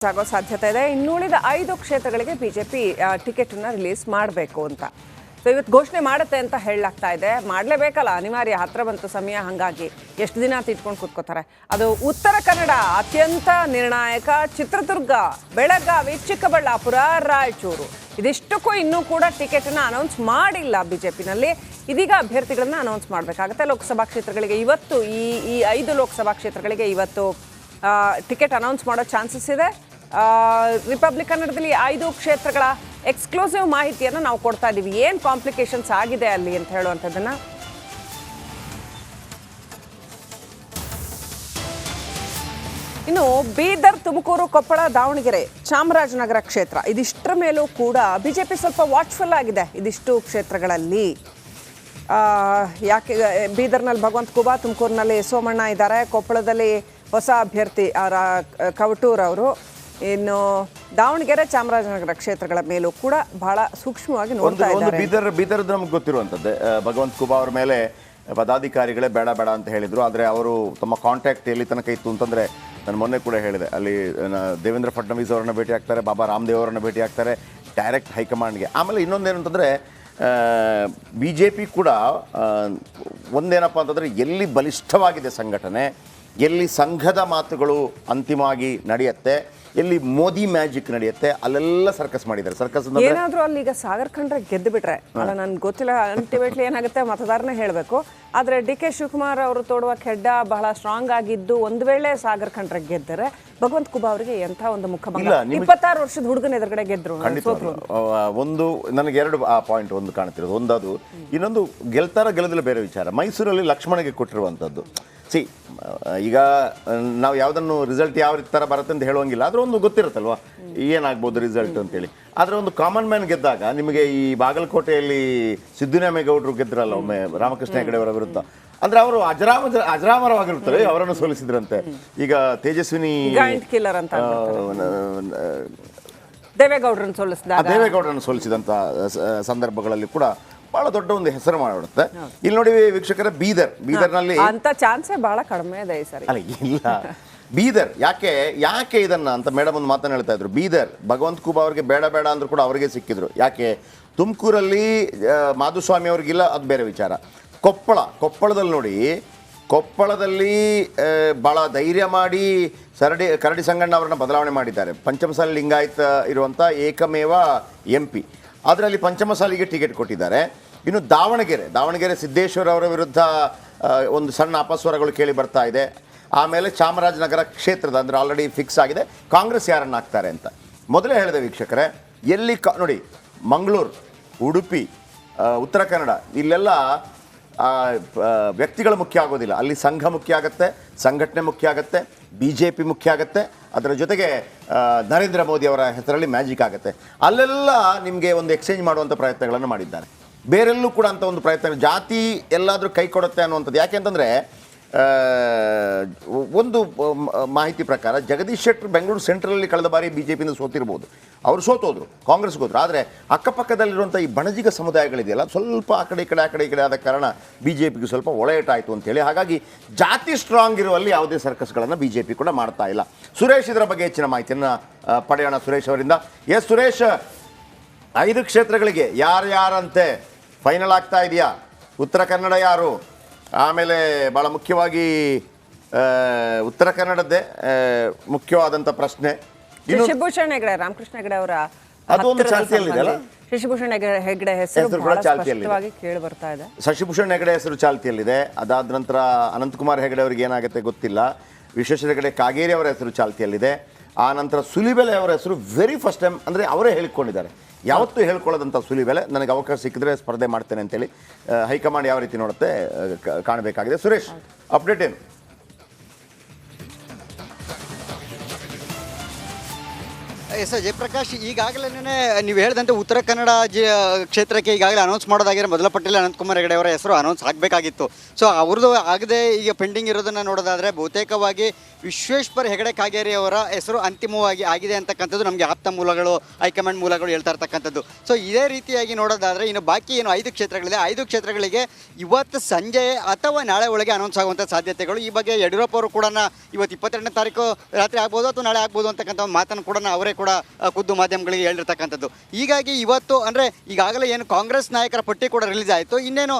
ಆಗೋ ಸಾಧ್ಯತೆ ಇದೆ. ಇನ್ನುಳಿದ 5 ಕ್ಷೇತ್ರಗಳಿಗೆ ಬಿಜೆಪಿ ಟಿಕೆಟ್ ಅನ್ನು ರಿಲೀಸ್ ಮಾಡಬೇಕು ಅಂತ. ಸೊ ಇವತ್ತು ಘೋಷಣೆ ಮಾಡುತ್ತೆ ಅಂತ ಹೇಳಲಾಗ್ತಾ ಇದೆ. ಮಾಡಲೇಬೇಕಲ್ಲ, ಅನಿವಾರ್ಯ, ಹತ್ರ ಬಂತು ಸಮಯ. ಹಾಗಾಗಿ ಎಷ್ಟು ದಿನ ಅಂತ ಇಟ್ಕೊಂಡು ಕೂತ್ಕೋತಾರೆ. ಅದು ಉತ್ತರ ಕನ್ನಡ ಅತ್ಯಂತ ನಿರ್ಣಾಯಕ, ಚಿತ್ರದುರ್ಗ, ಬೆಳಗಾವಿ, ಚಿಕ್ಕಬಳ್ಳಾಪುರ, ರಾಯಚೂರು ಇದಿಷ್ಟಕ್ಕೂ ಇನ್ನೂ ಕೂಡ ಟಿಕೆಟನ್ನು ಅನೌನ್ಸ್ ಮಾಡಿಲ್ಲ ಬಿಜೆಪಿನಲ್ಲಿ. ಇದೀಗ ಅಭ್ಯರ್ಥಿಗಳನ್ನ ಅನೌನ್ಸ್ ಮಾಡಬೇಕಾಗುತ್ತೆ. ಲೋಕಸಭಾ ಕ್ಷೇತ್ರಗಳಿಗೆ ಇವತ್ತು ಈ 5 ಲೋಕಸಭಾ ಕ್ಷೇತ್ರಗಳಿಗೆ ಇವತ್ತು ಟಿಕೆಟ್ ಅನೌನ್ಸ್ ಮಾಡೋ ಚಾನ್ಸಸ್ ಇದೆ. ರಿಪಬ್ಲಿಕ್ ಕನ್ನಡದಲ್ಲಿ 5 ಕ್ಷೇತ್ರಗಳ ಎಕ್ಸ್ಕ್ಲೂಸಿವ್ ಮಾಹಿತಿಯನ್ನು ನಾವು ಕೊಡ್ತಾ ಇದ್ದೀವಿ. ಏನು ಕಾಂಪ್ಲಿಕೇಶನ್ಸ್ ಆಗಿದೆ ಅಲ್ಲಿ ಅಂತ ಹೇಳುವಂಥದ್ದನ್ನು ಇನ್ನು ಬೀದರ್, ತುಮಕೂರು, ಕೊಪ್ಪಳ, ದಾವಣಗೆರೆ, ಚಾಮರಾಜನಗರ ಕ್ಷೇತ್ರ ಇದಿಷ್ಟರ ಮೇಲೂ ಕೂಡ ಬಿಜೆಪಿ ಸ್ವಲ್ಪ ವಾಚ್ಫುಲ್ ಆಗಿದೆ. ಇದಿಷ್ಟು ಕ್ಷೇತ್ರಗಳಲ್ಲಿ ಯಾಕೆ ಬೀದರ್ನಲ್ಲಿ ಭಗವಂತ ಖೂಬಾ, ತುಮಕೂರಿನಲ್ಲಿ ಸೋಮಣ್ಣ ಇದ್ದಾರೆ, ಕೊಪ್ಪಳದಲ್ಲಿ ಹೊಸ ಅಭ್ಯರ್ಥಿ ಕವಟೂರ್ ಅವರು, ಇನ್ನು ದಾವಣಗೆರೆ, ಚಾಮರಾಜನಗರ ಕ್ಷೇತ್ರಗಳ ಮೇಲೂ ಕೂಡ ಬಹಳ ಸೂಕ್ಷ್ಮವಾಗಿ ನೋಡ್ತಾ ಇದ್ದಾರೆ. ಬೀದರ್ ನಮ್ಗೆ ಗೊತ್ತಿರುವಂಥದ್ದೇ, ಭಗವಂತ ಖೂಬಾ ಅವ್ರ ಮೇಲೆ ಪದಾಧಿಕಾರಿಗಳೇ ಬೇಡ ಅಂತ ಹೇಳಿದ್ರು. ಆದರೆ ಅವರು ತಮ್ಮ ಕಾಂಟ್ಯಾಕ್ಟ್ ಎಲ್ಲಿ ತನಕ ಇತ್ತು ಅಂತಂದರೆ, ನಾನು ಮೊನ್ನೆ ಕೂಡ ಹೇಳಿದೆ, ಅಲ್ಲಿ ದೇವೇಂದ್ರ ಫಡ್ನವೀಸ್ ಅವರನ್ನ ಭೇಟಿ ಆಗ್ತಾರೆ, ಬಾಬಾ ರಾಮದೇವ್ ಅವರನ್ನ ಭೇಟಿ ಆಗ್ತಾರೆ ಡೈರೆಕ್ಟ್ ಹೈಕಮಾಂಡ್ಗೆ. ಆಮೇಲೆ ಇನ್ನೊಂದೇನು ಅಂತಂದರೆ, ಬಿ ಜೆ ಪಿ ಕೂಡ ಒಂದೇನಪ್ಪ ಅಂತಂದರೆ, ಎಲ್ಲಿ ಬಲಿಷ್ಠವಾಗಿದೆ ಸಂಘಟನೆ, ಎಲ್ಲಿ ಸಂಘದ ಮಾತುಗಳು ಅಂತಿಮವಾಗಿ ನಡೆಯುತ್ತೆ, ಎಲ್ಲಿ ಮೋದಿ ಮ್ಯಾಜಿಕ್ ನಡೆಯುತ್ತೆ, ಅಲ್ಲೆಲ್ಲ ಸರ್ಕಸ್ ಮಾಡಿದ್ದಾರೆ. ಸರ್ಕಸ್ ಏನಾದರೂ ಅಲ್ಲಿ ಈಗ ಸಾಗರ್ ಖಂಡ್ರೆ ಗೆದ್ದು ಬಿಟ್ರೆ, ಅಲ್ಲ ನನ್ಗೆ ಗೊತ್ತಿಲ್ಲ ಅಲ್ಟಿಮೇಟ್ಲಿ ಏನಾಗುತ್ತೆ ಮತದಾರನೇ ಹೇಳಬೇಕು. ಆದರೆ ಡಿ ಕೆ ಶಿವಕುಮಾರ್ ಅವರು ತೋಡುವ ಖೆಡ್ಡ ಬಹಳ ಸ್ಟ್ರಾಂಗ್ ಆಗಿದ್ದು, ಒಂದು ವೇಳೆ ಸಾಗರ್ ಖಂಡ್ರೆ ಗೆದ್ದರೆ ಭಗವಂತ ಖೂಬಾ ಅವರಿಗೆ ಎಂಥ ಒಂದು ಮುಖಭಂಗ. 26 ವರ್ಷದ ಹುಡುಗನ ಎದುರುಗಡೆ ಗೆದ್ರು. ಒಂದು ನನಗೆ 2 ಪಾಯಿಂಟ್ ಒಂದು ಕಾಣ್ತಿರೋದು. ಒಂದದು, ಇನ್ನೊಂದು ಗೆಲ್ದಿಲ್ಲ ಬೇರೆ ವಿಚಾರ. ಮೈಸೂರಲ್ಲಿ ಲಕ್ಷ್ಮಣಗೆ ಕೊಟ್ಟಿರುವಂಥದ್ದು. ಈಗ ನಾವು ಯಾವುದನ್ನು ರಿಸಲ್ಟ್ ಯಾವ ಥರ ಬರುತ್ತೆ ಅಂತ ಹೇಳುವಂಗಿಲ್ಲ, ಆದರೂ ಒಂದು ಗೊತ್ತಿರುತ್ತಲ್ವ ಏನಾಗ್ಬೋದು ರಿಸಲ್ಟ್ ಅಂತೇಳಿ. ಆದರೆ ಒಂದು ಕಾಮನ್ ಮ್ಯಾನ್ ಗೆದ್ದಾಗ, ನಿಮಗೆ ಈ ಬಾಗಲಕೋಟೆಯಲ್ಲಿ ಸಿದ್ದರಾಮೇಗೌಡರು ಗೆದ್ರಲ್ಲ ಒಮ್ಮೆ ರಾಮಕೃಷ್ಣ ಹೆಗಡೆ ಅವರ ವಿರುದ್ಧ, ಅಂದ್ರೆ ಅವರು ಅಜರಾಮರವಾಗಿರ್ತಾರೆ, ಅವರನ್ನು ಸೋಲಿಸಿದ್ರಂತೆ. ಈಗ ತೇಜಸ್ವಿನಿ ದೇವೇಗೌಡರನ್ನು ಸೋಲಿಸಿದಂಥ ಸಂದರ್ಭಗಳಲ್ಲಿ ಕೂಡ ಬಹಳ ದೊಡ್ಡ ಒಂದು ಹೆಸರು ಮಾಡಿಬಿಡುತ್ತೆ. ಇಲ್ಲಿ ನೋಡಿ ವೀಕ್ಷಕರ, ಬೀದರ್ನಲ್ಲಿ ಅಂತ ಚಾನ್ಸೇ ಬಹಳ ಕಡಿಮೆ ಇದೆ ಈ ಸರಿ. ಅಲ್ಲ, ಇಲ್ಲ, ಬೀದರ್ ಯಾಕೆ ಇದನ್ನ ಅಂತ ಮೇಡಮ್ ಒಂದು ಮಾತನ್ನು ಹೇಳ್ತಾ ಇದ್ರು. ಬೀದರ್ ಭಗವಂತ ಖೂಬಾ ಅವ್ರಿಗೆ ಬೇಡ ಅಂದ್ರೂ ಕೂಡ ಅವರಿಗೆ ಸಿಕ್ಕಿದ್ರು. ಯಾಕೆ ತುಮಕೂರಲ್ಲಿ ಮಾಧುಸ್ವಾಮಿ ಅವ್ರಿಗಿಲ್ಲ, ಅದು ಬೇರೆ ವಿಚಾರ. ಕೊಪ್ಪಳದಲ್ಲಿ ನೋಡಿ, ಕೊಪ್ಪಳದಲ್ಲಿ ಭಾಳ ಧೈರ್ಯ ಮಾಡಿ ಕರಡಿ ಸಂಗಣ್ಣ ಅವರನ್ನ ಬದಲಾವಣೆ ಮಾಡಿದ್ದಾರೆ. ಪಂಚಮಸಾಲಿ ಲಿಂಗಾಯತ ಇರುವಂಥ ಏಕಮೇವ MP, ಅದರಲ್ಲಿ ಪಂಚಮಸಾಲಿಗೆ ಟಿಕೆಟ್ ಕೊಟ್ಟಿದ್ದಾರೆ. ಇನ್ನು ದಾವಣಗೆರೆ ಸಿದ್ದೇಶ್ವರ ಅವರ ವಿರುದ್ಧ ಒಂದು ಸಣ್ಣ ಅಪಸ್ವರಗಳು ಕೇಳಿ ಬರ್ತಾ ಇದೆ. ಆಮೇಲೆ ಚಾಮರಾಜನಗರ ಕ್ಷೇತ್ರದ ಅಂದರೆ ಆಲ್ರೆಡಿ ಫಿಕ್ಸ್ ಆಗಿದೆ ಕಾಂಗ್ರೆಸ್ ಯಾರನ್ನು ಹಾಕ್ತಾರೆ ಅಂತ. ಮೊದಲೇ ಹೇಳಿದೆ ವೀಕ್ಷಕರೇ, ಎಲ್ಲಿ ನೋಡಿ, ಮಂಗಳೂರು, ಉಡುಪಿ, ಉತ್ತರ ಕನ್ನಡ, ಇಲ್ಲೆಲ್ಲ ವ್ಯಕ್ತಿಗಳು ಮುಖ್ಯ ಆಗೋದಿಲ್ಲ. ಅಲ್ಲಿ ಸಂಘ ಮುಖ್ಯ ಆಗುತ್ತೆ, ಸಂಘಟನೆ ಮುಖ್ಯ ಆಗುತ್ತೆ, BJP ಮುಖ್ಯ ಆಗುತ್ತೆ, ಅದರ ಜೊತೆಗೆ ನರೇಂದ್ರ ಮೋದಿ ಅವರ ಹೆಸರಲ್ಲಿ ಮ್ಯಾಜಿಕ್ ಆಗುತ್ತೆ. ಅಲ್ಲೆಲ್ಲ ನಿಮಗೆ ಒಂದು ಎಕ್ಸ್ಚೇಂಜ್ ಮಾಡುವಂಥ ಪ್ರಯತ್ನಗಳನ್ನು ಮಾಡಿದ್ದಾರೆ. ಬೇರೆಲ್ಲೂ ಕೂಡ ಅಂಥ ಒಂದು ಪ್ರಯತ್ನ, ಜಾತಿ ಎಲ್ಲಾದರೂ ಕೈ ಕೊಡುತ್ತೆ ಅನ್ನುವಂಥದ್ದು. ಯಾಕೆ ಅಂತಂದರೆ, ಒಂದು ಮಾಹಿತಿ ಪ್ರಕಾರ ಜಗದೀಶ್ ಶೆಟ್ಟರ್ ಬೆಂಗಳೂರು ಸೆಂಟ್ರಲಲ್ಲಿ ಕಳೆದ ಬಾರಿ BJPಯಿಂದ ಸೋತಿರ್ಬೋದು, ಅವರು ಸೋತೋದ್ರು, ಕಾಂಗ್ರೆಸ್ಗೆ ಹೋದ್ರು. ಆದರೆ ಅಕ್ಕಪಕ್ಕದಲ್ಲಿರುವಂಥ ಈ ಬಣಜಿಗ ಸಮುದಾಯಗಳಿದೆಯಲ್ಲ, ಸ್ವಲ್ಪ ಆ ಕಡೆ ಈ ಕಡೆ ಆದ ಕಾರಣ BJPಗೆ ಸ್ವಲ್ಪ ಒಳೆಯಟಾಯಿತು ಅಂತೇಳಿ. ಹಾಗಾಗಿ ಜಾತಿ ಸ್ಟ್ರಾಂಗ್ ಇರುವಲ್ಲಿ ಯಾವುದೇ ಸರ್ಕಸ್ಗಳನ್ನು BJP ಕೂಡ ಮಾಡ್ತಾ ಇಲ್ಲ. ಸುರೇಶ್ ಇದರ ಬಗ್ಗೆ ಹೆಚ್ಚಿನ ಮಾಹಿತಿಯನ್ನು ಪಡೆಯೋಣ ಸುರೇಶ್ ಅವರಿಂದ. ಸುರೇಶ್, 5 ಕ್ಷೇತ್ರಗಳಿಗೆ ಯಾರಂತೆ ಫೈನಲ್ ಆಗ್ತಾ ಇದೆಯಾ? ಉತ್ತರ ಕನ್ನಡ ಯಾರು? ಆಮೇಲೆ ಭಾಳ ಮುಖ್ಯವಾಗಿ ಉತ್ತರ ಕನ್ನಡದ್ದೇ ಮುಖ್ಯವಾದಂಥ ಪ್ರಶ್ನೆ. ಶಶಿಭೂಷಣ್ ಹೆಗಡೆ, ರಾಮಕೃಷ್ಣ ಹೆಗಡೆ ಅವರ ಅದೊಂದು ಚಾಲ್ತಿಯಲ್ಲಿದೆಯಲ್ಲ, ಶಶಿಭೂಷಣ್ ಹೆಗಡೆ ಹೆಸರು ಕೂಡ ಚಾಲ್ತಿಯಲ್ಲಿದೆ, ಕೇಳಿ ಬರ್ತಾ ಇದೆ. ಶಶಿಭೂಷಣ್ ಹೆಗಡೆ ಹೆಸರು ಚಾಲ್ತಿಯಲ್ಲಿದೆ. ಅದಾದ ನಂತರ ಅನಂತಕುಮಾರ್ ಹೆಗಡೆ ಅವರಿಗೆ ಏನಾಗುತ್ತೆ ಗೊತ್ತಿಲ್ಲ. ವಿಶ್ವೇಶ್ವರ ಹೆಗಡೆ ಕಾಗೇರಿ ಅವರ ಹೆಸರು ಚಾಲ್ತಿಯಲ್ಲಿದೆ. ಆ ನಂತರ ಸುಲಿಬೆಲೆ ಅವರ ಹೆಸರು ವೆರಿ ಫಸ್ಟ್ ಟೈಮ್, ಅಂದರೆ ಅವರೇ ಹೇಳಿಕೊಂಡಿದ್ದಾರೆ, ಯಾವತ್ತೂ ಹೇಳ್ಕೊಳ್ಳೋದಂಥ ಸುಲಿಬೆಲೆ, ನನಗೆ ಅವಕಾಶ ಸಿಕ್ಕಿದ್ರೆ ಸ್ಪರ್ಧೆ ಮಾಡ್ತೇನೆ ಅಂತೇಳಿ. ಹೈಕಮಾಂಡ್ ಯಾವ ರೀತಿ ನೋಡುತ್ತೆ ಕಾಣಬೇಕಾಗಿದೆ. ಸುರೇಶ್, ಅಪ್ಡೇಟ್ ಏನು? ಎಸ್ ಜಯಪ್ರಕಾಶ್, ಈಗಾಗಲೇ ನೀವು ಹೇಳಿದಂತೆ ಉತ್ತರ ಕನ್ನಡ ಕ್ಷೇತ್ರಕ್ಕೆ ಈಗಾಗಲೇ ಅನೌನ್ಸ್ ಮಾಡೋದಾಗಿರೋ ಮೊದಲ ಪಟ್ಟಿಯಲ್ಲಿ ಅನಂತಕುಮಾರ್ ಹೆಗಡೆ ಅವರ ಹೆಸರು ಅನೌನ್ಸ್ ಆಗಬೇಕಾಗಿತ್ತು. ಸೊ ಅವ್ರದ್ದು ಆಗದೆ ಈಗ ಪೆಂಡಿಂಗ್ ಇರೋದನ್ನು ನೋಡೋದಾದರೆ ಬಹುತೇಕವಾಗಿ ವಿಶ್ವೇಶ್ವರ ಹೆಗಡೆ ಕಾಗೇರಿ ಅವರ ಹೆಸರು ಅಂತಿಮವಾಗಿ ಆಗಿದೆ ಅಂತಕ್ಕಂಥದ್ದು ನಮಗೆ ಆಪ್ತ ಮೂಲಗಳು, ಹೈಕಮಾಂಡ್ ಮೂಲಗಳು ಹೇಳ್ತಾ ಇರ್ತಕ್ಕಂಥದ್ದು. ಸೊ ಇದೇ ರೀತಿಯಾಗಿ ನೋಡೋದಾದರೆ ಇನ್ನು ಬಾಕಿ ಏನು 5 ಕ್ಷೇತ್ರಗಳಿದೆ, 5 ಕ್ಷೇತ್ರಗಳಿಗೆ ಇವತ್ತು ಸಂಜೆ ಅಥವಾ ನಾಳೆ ಒಳಗೆ ಅನೌನ್ಸ್ ಆಗುವಂಥ ಸಾಧ್ಯತೆಗಳು. ಈ ಬಗ್ಗೆ ಯಡಿಯೂರಪ್ಪ ಅವರು ಕೂಡ ಇವತ್ತು 22ನೇ ತಾರೀಕು ರಾತ್ರಿ ಆಗ್ಬೋದು ಅಥವಾ ನಾಳೆ ಆಗ್ಬೋದು ಅಂತಕ್ಕಂಥ ಮಾತನ್ನು ಕೂಡ ಅವರೇ ಕೂಡ ಖುದ್ದು ಮಾಧ್ಯಮಗಳಿಗೆ ಹೇಳಿರ್ತಕ್ಕಂಥದ್ದು. ಹೀಗಾಗಿ ಇವತ್ತು ಅಂದರೆ ಈಗಾಗಲೇ ಏನು ಕಾಂಗ್ರೆಸ್ ನಾಯಕರ ಪಟ್ಟಿ ಕೂಡ ರಿಲೀಸ್ ಆಯಿತು, ಇನ್ನೇನು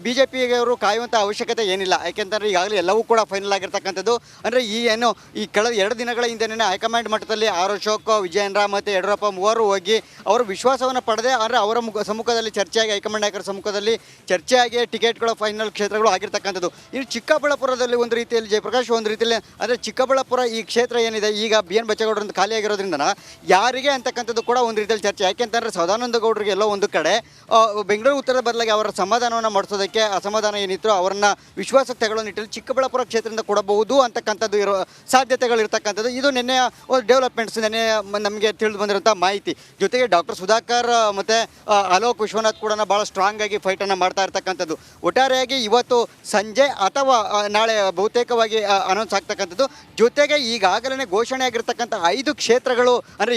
ಬಿ ಜೆ ಪಿಯವರು ಕಾಯುವಂಥ ಅವಶ್ಯಕತೆ ಏನಿಲ್ಲ. ಯಾಕೆಂತಂದರೆ ಈಗಾಗಲೇ ಎಲ್ಲವೂ ಕೂಡ ಫೈನಲ್ ಆಗಿರ್ತಕ್ಕಂಥದ್ದು. ಅಂದರೆ ಈ ಕಳೆದ 2 ದಿನಗಳ ಹಿಂದೆನೇ ಹೈಕಮಾಂಡ್ ಮಟ್ಟದಲ್ಲಿ ಆರ್ ಅಶೋಕ್, ವಿಜಯೇಂದ್ರ ಮತ್ತು ಯಡಿಯೂರಪ್ಪ ಮೂವರು ಹೋಗಿ ಅವರು ವಿಶ್ವಾಸವನ್ನು ಪಡೆದೇ ಅಂದರೆ ಅವರ ಸಮ್ಮುಖದಲ್ಲಿ ಚರ್ಚೆಯಾಗಿ, ಹೈಕಮಾಂಡ್ ನಾಯಕರ ಸಮ್ಮುಖದಲ್ಲಿ ಚರ್ಚೆಯಾಗಿ ಟಿಕೆಟ್ಗಳ ಫೈನಲ್ ಕ್ಷೇತ್ರಗಳು ಆಗಿರ್ತಕ್ಕಂಥದ್ದು. ಇನ್ನು ಚಿಕ್ಕಬಳ್ಳಾಪುರದಲ್ಲಿ ಒಂದು ರೀತಿಯಲ್ಲಿ ಜಯಪ್ರಕಾಶ್, ಒಂದು ರೀತಿಯಲ್ಲಿ ಅಂದರೆ ಚಿಕ್ಕಬಳ್ಳಾಪುರ ಈ ಕ್ಷೇತ್ರ ಏನಿದೆ ಈಗ ಬಿ ಎನ್ ಬಚ್ಚೇಗೌಡರಿಂದ ಖಾಲಿಯಾಗಿರೋದ್ರಿಂದ ಯಾರಿಗೆ ಅಂತಕ್ಕಂಥದ್ದು ಕೂಡ ಒಂದು ರೀತಿಯಲ್ಲಿ ಚರ್ಚೆ. ಯಾಕೆಂತಂದರೆ ಸದಾನಂದ ಗೌಡರಿಗೆ ಎಲ್ಲೋ ಒಂದು ಕಡೆ ಬೆಂಗಳೂರು ಉತ್ತರದ ಬದಲಾಗಿ ಅವರ ಸಮಾಧಾನವನ್ನು ಮಾಡಿಸೋದಕ್ಕೆ, ಅಸಮಾಧಾನ ಏನಿತ್ತು ಅವರನ್ನು ವಿಶ್ವಾಸಕ್ಕೆ ತಗೊಳ್ಳೋ ನಿಟ್ಟಿನಲ್ಲಿ ಚಿಕ್ಕಬಳ್ಳಾಪುರ ಕ್ಷೇತ್ರದಿಂದ ಕೊಡಬಹುದು ಅಂತಕ್ಕಂಥದ್ದು ಇರೋ ಸಾಧ್ಯತೆಗಳಿರ್ತಕ್ಕಂಥದ್ದು. ಇದು ನಿನ್ನೆ ಡೆವಲಪ್ಮೆಂಟ್ಸ್ ನಿನ್ನೆ ನಮಗೆ ತಿಳಿದು ಬಂದಿರೋಂಥ ಮಾಹಿತಿ. ಜೊತೆಗೆ ಡಾಕ್ಟರ್ ಸುಧಾಕರ್ ಮತ್ತು ಅಲೋಕ್ ವಿಶ್ವನಾಥ್ ಕೂಡ ಭಾಳ ಸ್ಟ್ರಾಂಗ್ ಆಗಿ ಫೈಟನ್ನು ಮಾಡ್ತಾ ಇರ್ತಕ್ಕಂಥದ್ದು. ಒಟ್ಟಾರೆಯಾಗಿ ಇವತ್ತು ಸಂಜೆ ಅಥವಾ ನಾಳೆ ಬಹುತೇಕವಾಗಿ ಅನೌನ್ಸ್ ಆಗ್ತಕ್ಕಂಥದ್ದು. ಜೊತೆಗೆ ಈಗಾಗಲೇ ಘೋಷಣೆ ಆಗಿರ್ತಕ್ಕಂಥ 5 ಕ್ಷೇತ್ರಗಳು ಅಂದರೆ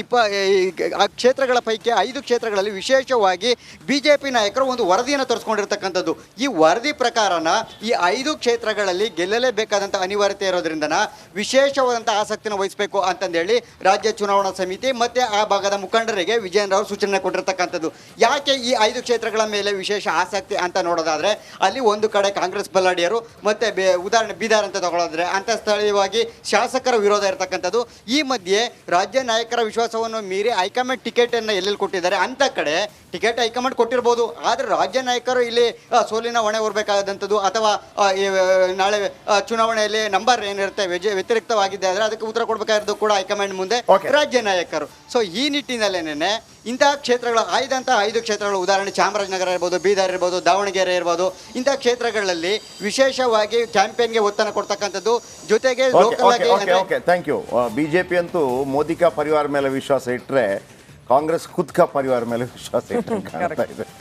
ಆ ಕ್ಷೇತ್ರಗಳ ಪೈಕಿ 5 ಕ್ಷೇತ್ರಗಳಲ್ಲಿ ವಿಶೇಷವಾಗಿ ಬಿ ಜೆ ಪಿ ನಾಯಕರು ಒಂದು ವರದಿಯನ್ನು ತರಿಸ್ಕೊಂಡಿರ್ತಕ್ಕಂಥದ್ದು. ಈ ವರದಿ ಪ್ರಕಾರನ ಈ 5 ಕ್ಷೇತ್ರಗಳಲ್ಲಿ ಗೆಲ್ಲಲೇಬೇಕಾದಂಥ ಅನಿವಾರ್ಯತೆ ಇರೋದ್ರಿಂದ ವಿಶೇಷವಾದಂಥ ಆಸಕ್ತಿಯನ್ನು ವಹಿಸಬೇಕು ಅಂತಂದೇಳಿ ರಾಜ್ಯ ಚುನಾವಣಾ ಸಮಿತಿ ಮತ್ತು ಆ ಭಾಗದ ಮುಖಂಡರಿಗೆ ವಿಜಯೇಂದ್ರ ಅವರು ಸೂಚನೆ ಕೊಟ್ಟಿರ್ತಕ್ಕಂಥದ್ದು. ಯಾಕೆ ಈ 5 ಕ್ಷೇತ್ರಗಳ ಮೇಲೆ ವಿಶೇಷ ಆಸಕ್ತಿ ಅಂತ ನೋಡೋದಾದರೆ ಅಲ್ಲಿ ಒಂದು ಕಡೆ ಕಾಂಗ್ರೆಸ್ ಬಲ್ಲಾಡಿಯರು ಮತ್ತು ಉದಾಹರಣೆ ಬೀದರ್ ಅಂತ ತಗೊಳ್ಳೋದ್ರೆ ಅಂತ ಸ್ಥಳೀಯವಾಗಿ ಶಾಸಕರ ವಿರೋಧ ಇರತಕ್ಕಂಥದ್ದು. ಈ ಮಧ್ಯೆ ರಾಜ್ಯ ನಾಯಕರ ವಿಶ್ವಾಸವನ್ನು ಮೀರಿ ಹೈಕಮಾಂಡ್ ಟಿಕೆಟನ್ನು ಎಲ್ಲೆಲ್ಲಿ ಕೊಟ್ಟಿದ್ದಾರೆ ಅಂತ ಕಡೆ ಟಿಕೆಟ್ ಹೈಕಮಾಂಡ್ ಕೊಟ್ಟಿರ್ಬೋದು, ಆದರೆ ರಾಜ್ಯ ನಾಯಕರು ಇಲ್ಲಿ ಸೋಲಿನ ಹೊಣೆ ಹೊರಬೇಕಾದಂಥದ್ದು ಅಥವಾ ನಾಳೆ ಚುನಾವಣೆಯಲ್ಲಿ ನಂಬರ್ ಏನಿರುತ್ತೆ ವ್ಯತಿರಿಕ್ತವಾಗಿದೆ ಆದರೆ ಅದಕ್ಕೆ ಉತ್ತರ ಕೊಡಬೇಕಾಗಿರೋದು ಕೂಡ ಹೈಕಮಾಂಡ್ ಮುಂದೆ ರಾಜ್ಯ ನಾಯಕರು. ಸೊ ಈ ನಿಟ್ಟಿನಲ್ಲೇನೆ ಇಂತಹ ಕ್ಷೇತ್ರಗಳು ಆಯ್ದಂಥ 5 ಕ್ಷೇತ್ರಗಳು, ಉದಾಹರಣೆ ಚಾಮರಾಜನಗರ ಇರ್ಬೋದು, ಬೀದರ್ ಇರ್ಬೋದು, ದಾವಣಗೆರೆ ಇರ್ಬೋದು, ಇಂತಹ ಕ್ಷೇತ್ರಗಳಲ್ಲಿ ವಿಶೇಷವಾಗಿ ಕ್ಯಾಂಪೇನ್ಗೆ ಒತ್ತನ್ನು ಕೊಡ್ತಕ್ಕಂಥದ್ದು. ಜೊತೆಗೆ ಥ್ಯಾಂಕ್ ಯು. ಬಿಜೆಪಿ ಅಂತೂ ಮೋದಿ ಕಾ ಪರಿವಾರ ಮೇಲೆ ವಿಶ್ವಾಸ ಇಟ್ಟರೆ ಕಾಂಗ್ರೆಸ್ ಖುದ್ ಕಾ ಪರಿವಾರ ಮೇಲೆ ವಿಶ್ವಾಸ ಇಟ್ಟರೆ ಕಾಣ್ತಾ ಇದೆ.